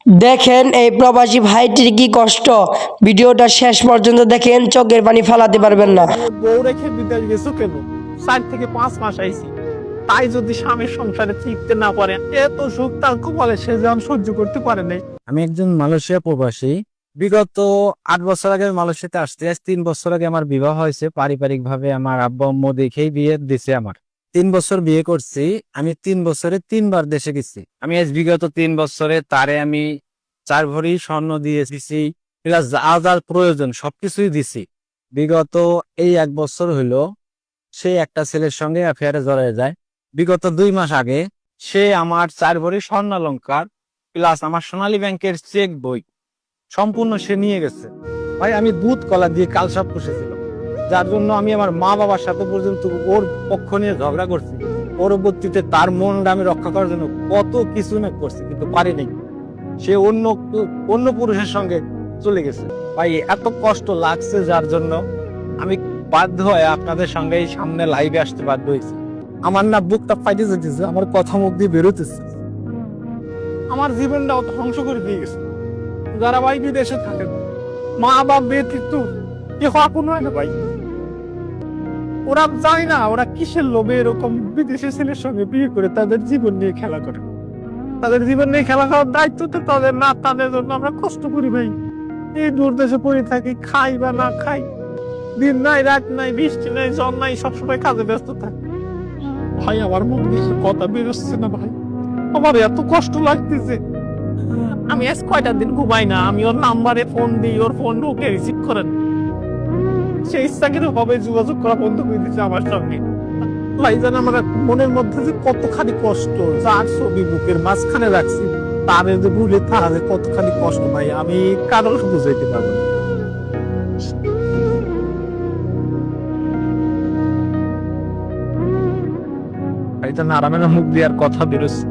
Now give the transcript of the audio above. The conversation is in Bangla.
দেখেন এই প্রবাসী ভাইটির কি কষ্ট। ভিডিওটা শেষ পর্যন্ত দেখেন, চোখের পানি ফালাতে পারবেন না। বউ রেখে বিদেশ গেছো কেন? 4 থেকে 5 মাস আইছি, তাই যদি স্বামীর সংসারে টিকতে না পারে, এত সুখ তার কপালে সে যেমন সহ্য করতে পারে নাই। আমি একজন মালয়েশিয়া প্রবাসী। বিগত 8 বছর আগে মালয়েশিয়াতে আসতে, আজ 3 বছর আগে আমার বিবাহ হয়েছে। পারিবারিক ভাবে আমার আব্বা আম্মু দেখেই বিয়ে দিছে আমার। 3 বছর বিয়ে করছি। আমি 3 বছরে 3 বার দেশে গেছি। আমি আজ বিগত 3 বছরে তারে আমি 4 ভরি স্বর্ণ দিয়ে দিছি, প্লাস যা যার প্রয়োজন সবকিছুই দিছি। বিগত এই 1 বছর হইলো সে একটা ছেলের সঙ্গে অ্যাফেয়ারে জড়ায় যায়। বিগত 2 মাস আগে সে আমার 4 ভরি স্বর্ণালংকার প্লাস আমার সোনালী ব্যাংকের চেক বই সম্পূর্ণ সে নিয়ে গেছে। ভাই, আমি দুধ কলা দিয়ে কালসাপ পুষেছিলাম, যার জন্য আমি আমার মা বাবার সাথে পর্যন্ত ওর পক্ষ নিয়ে ঝগড়া করছি। পরবর্তীতে তার মনটা আমি রক্ষা করার জন্য কত কিছু না করছি, কিন্তু পারিনি। সে অন্য পুরুষের সঙ্গে চলে গেছে। ভাই, এত কষ্ট লাগছে, যার জন্য আমি বাধ্য হয়ে আপনাদের সঙ্গে এই সামনে লাইভে আসতে বাধ্য হয়েছি। আমার না বুকটা ফাইটে যেতেছে, আমার কথা মুখ দিয়ে বেরোতেছে। আমার জীবনটাও ধ্বংস করে দিয়ে গেছে। যারা ভাই বিদেশে থাকে, মা বাপ ব্যতীত কেউ আপন হয় না ভাই। ওরা যায় না ওরা কিসের লোভে এরকম বিদেশি ছেলের সঙ্গে বিয়ে করে তাদের জীবন নিয়ে খেলা করে। তাদের জীবন নিয়ে খেলা করার দায়িত্ব তো তাদের না, তাদের জন্য আমরা কষ্ট করি ভাই। এই দূর দেশে পড়ে থাকি, খাই বা না খাই, দিন নাই রাত নাই, বৃষ্টি নাই ঝড় নাই, সবসময় কাজে ব্যস্ত থাকি। ভাই, আমার মুখ দিয়ে কথা বেরোচ্ছে না ভাই, আমার এত কষ্ট লাগতেছে। আমি আজ কয়টা দিন ঘুমাই না। আমি ওর নাম্বারে ফোন দিই, ওর ফোন ঢুকে রিসিভ করেন। সে ইচ্ছাকৃত ভাবে যোগাযোগ করা বন্ধ করে দিচ্ছে আমার সঙ্গে। ভাই জান, আমার মনের মধ্যে যে কতখানি কষ্ট, যার ছবি বুকের মাঝখানে রাখছি তার যে ভুলে থাকা যে কতখানি কষ্ট ভাই, আমি কারোর বুঝাইতে পারবো না। ভাই জান, আরামের মুখ দিয়ে আর কথা বেরোচ্ছে।